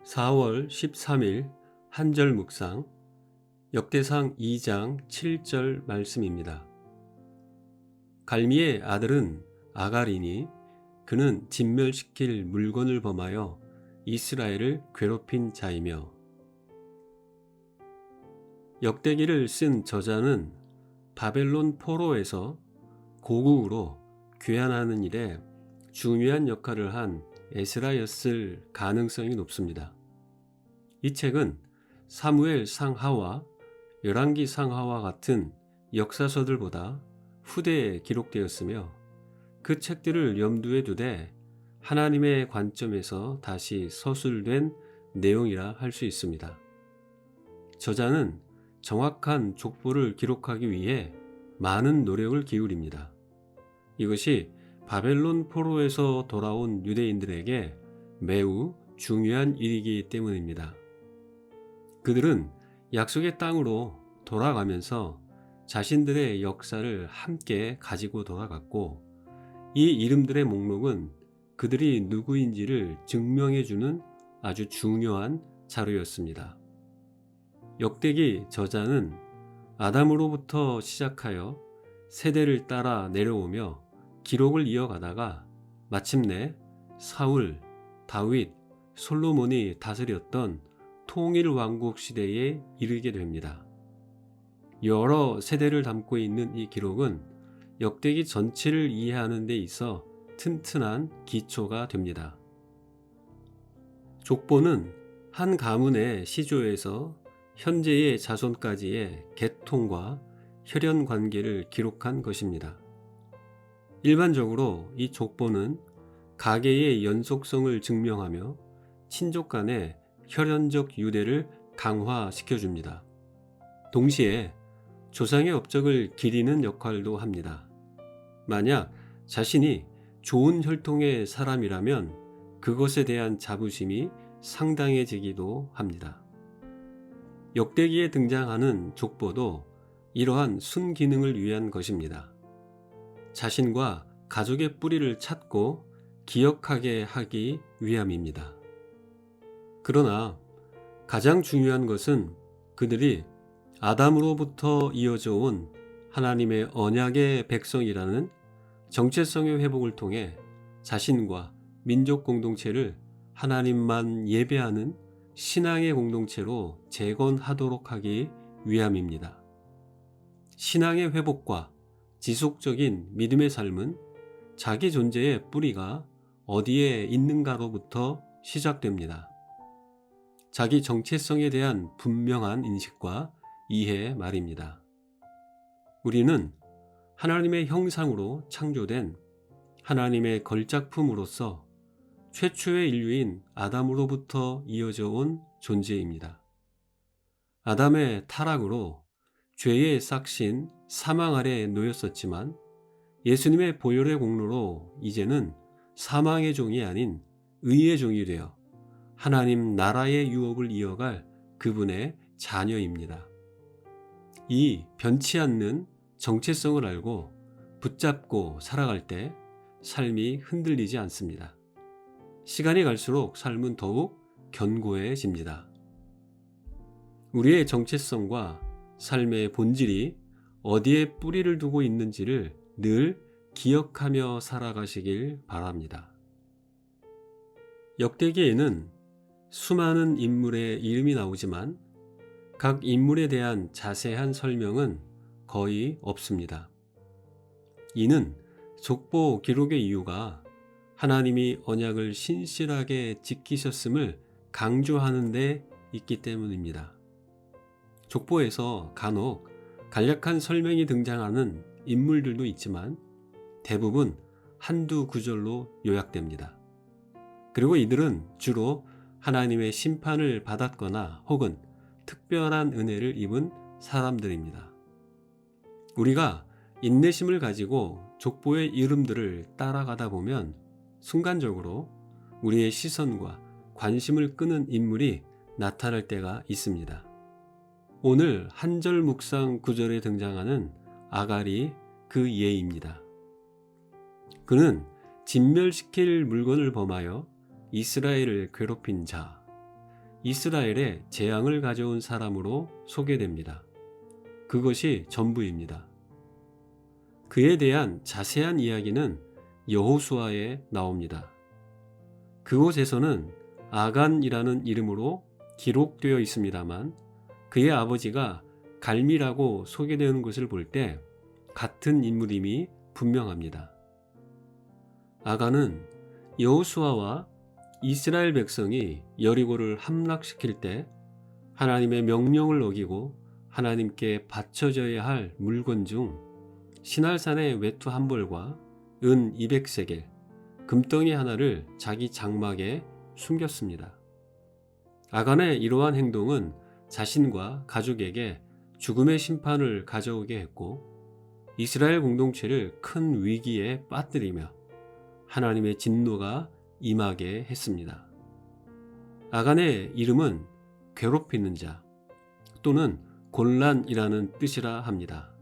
4월 13일 한절 묵상 역대상 2장 7절 말씀입니다. 갈미의 아들은 아갈이니 그는 진멸시킬 물건을 범하여 이스라엘을 괴롭힌 자이며. 역대기를 쓴 저자는 바벨론 포로에서 고국으로 귀환하는 일에 중요한 역할을 한 에스라였을 가능성이 높습니다. 이 책은 사무엘 상하와 열왕기 상하와 같은 역사서들보다 후대에 기록되었으며 그 책들을 염두에 두되 하나님의 관점에서 다시 서술된 내용이라 할 수 있습니다. 저자는 정확한 족보를 기록하기 위해 많은 노력을 기울입니다. 이것이 바벨론 포로에서 돌아온 유대인들에게 매우 중요한 일이기 때문입니다. 그들은 약속의 땅으로 돌아가면서 자신들의 역사를 함께 가지고 돌아갔고, 이 이름들의 목록은 그들이 누구인지를 증명해주는 아주 중요한 자료였습니다. 역대기 저자는 아담으로부터 시작하여 세대를 따라 내려오며 기록을 이어가다가 마침내 사울, 다윗, 솔로몬이 다스렸던 통일왕국 시대에 이르게 됩니다. 여러 세대를 담고 있는 이 기록은 역대기 전체를 이해하는 데 있어 튼튼한 기초가 됩니다. 족보는 한 가문의 시조에서 현재의 자손까지의 계통과 혈연 관계를 기록한 것입니다. 일반적으로 이 족보는 가계의 연속성을 증명하며 친족 간의 혈연적 유대를 강화시켜줍니다. 동시에 조상의 업적을 기리는 역할도 합니다. 만약 자신이 좋은 혈통의 사람이라면 그것에 대한 자부심이 상당해지기도 합니다. 역대기에 등장하는 족보도 이러한 순기능을 위한 것입니다. 자신과 가족의 뿌리를 찾고 기억하게 하기 위함입니다. 그러나 가장 중요한 것은 그들이 아담으로부터 이어져 온 하나님의 언약의 백성이라는 정체성의 회복을 통해 자신과 민족 공동체를 하나님만 예배하는 신앙의 공동체로 재건하도록 하기 위함입니다. 신앙의 회복과 지속적인 믿음의 삶은 자기 존재의 뿌리가 어디에 있는가로부터 시작됩니다. 자기 정체성에 대한 분명한 인식과 이해 말입니다. 우리는 하나님의 형상으로 창조된 하나님의 걸작품으로서 최초의 인류인 아담으로부터 이어져 온 존재입니다. 아담의 타락으로 죄의 싹신 사망 아래 놓였었지만 예수님의 보혈의 공로로 이제는 사망의 종이 아닌 의의 종이 되어 하나님 나라의 유업을 이어갈 그분의 자녀입니다. 이 변치 않는 정체성을 알고 붙잡고 살아갈 때 삶이 흔들리지 않습니다. 시간이 갈수록 삶은 더욱 견고해집니다. 우리의 정체성과 삶의 본질이 어디에 뿌리를 두고 있는지를 늘 기억하며 살아가시길 바랍니다. 역대기에는 수많은 인물의 이름이 나오지만 각 인물에 대한 자세한 설명은 거의 없습니다. 이는 족보 기록의 이유가 하나님이 언약을 신실하게 지키셨음을 강조하는 데 있기 때문입니다. 족보에서 간혹 간략한 설명이 등장하는 인물들도 있지만 대부분 한두 구절로 요약됩니다. 그리고 이들은 주로 하나님의 심판을 받았거나 혹은 특별한 은혜를 입은 사람들입니다. 우리가 인내심을 가지고 족보의 이름들을 따라가다 보면 순간적으로 우리의 시선과 관심을 끄는 인물이 나타날 때가 있습니다. 오늘 한절 묵상 구절에 등장하는 아갈이 그 예입니다. 그는 진멸시킬 물건을 범하여 이스라엘을 괴롭힌 자, 이스라엘에 재앙을 가져온 사람으로 소개됩니다. 그것이 전부입니다. 그에 대한 자세한 이야기는 여호수아에 나옵니다. 그곳에서는 아간이라는 이름으로 기록되어 있습니다만 그의 아버지가 갈미라고 소개되는 것을 볼 때 같은 인물임이 분명합니다. 아간은 여호수아와 이스라엘 백성이 여리고를 함락시킬 때 하나님의 명령을 어기고 하나님께 바쳐져야 할 물건 중 시날산의 외투 한 벌과 은 200세겔, 금덩이 하나를 자기 장막에 숨겼습니다. 아간의 이러한 행동은 자신과 가족에게 죽음의 심판을 가져오게 했고 이스라엘 공동체를 큰 위기에 빠뜨리며 하나님의 진노가 임하게 했습니다. 아간의 이름은 괴롭히는 자 또는 곤란이라는 뜻이라 합니다.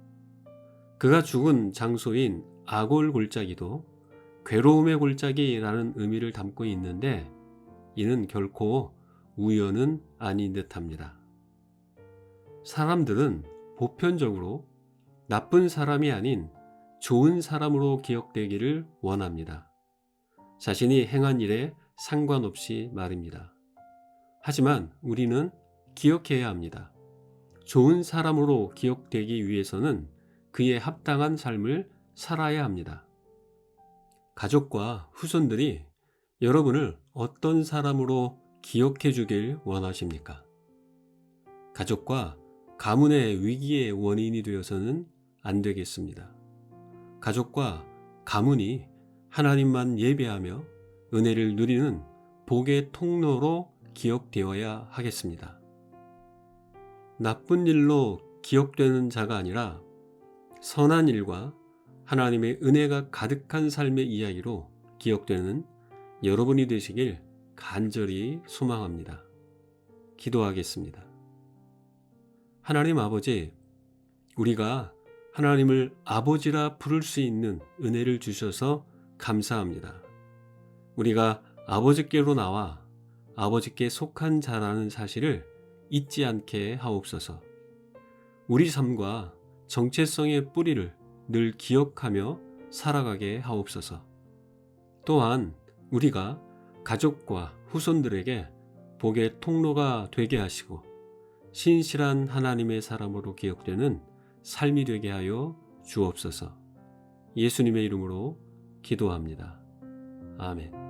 그가 죽은 장소인 아골 골짜기도 괴로움의 골짜기라는 의미를 담고 있는데 이는 결코 우연은 아닌 듯합니다. 사람들은 보편적으로 나쁜 사람이 아닌 좋은 사람으로 기억되기를 원합니다. 자신이 행한 일에 상관없이 말입니다. 하지만 우리는 기억해야 합니다. 좋은 사람으로 기억되기 위해서는 그에 합당한 삶을 살아야 합니다. 가족과 후손들이 여러분을 어떤 사람으로 기억해 주길 원하십니까? 가족과 가문의 위기의 원인이 되어서는 안 되겠습니다. 가족과 가문이 하나님만 예배하며 은혜를 누리는 복의 통로로 기억되어야 하겠습니다. 나쁜 일로 기억되는 자가 아니라 선한 일과 하나님의 은혜가 가득한 삶의 이야기로 기억되는 여러분이 되시길 간절히 소망합니다. 기도하겠습니다. 하나님 아버지, 우리가 하나님을 아버지라 부를 수 있는 은혜를 주셔서 감사합니다. 우리가 아버지께로 나와 아버지께 속한 자라는 사실을 잊지 않게 하옵소서. 우리 삶과 정체성의 뿌리를 늘 기억하며 살아가게 하옵소서. 또한 우리가 가족과 후손들에게 복의 통로가 되게 하시고 신실한 하나님의 사람으로 기억되는 삶이 되게 하여 주옵소서. 예수님의 이름으로 기도합니다. 아멘.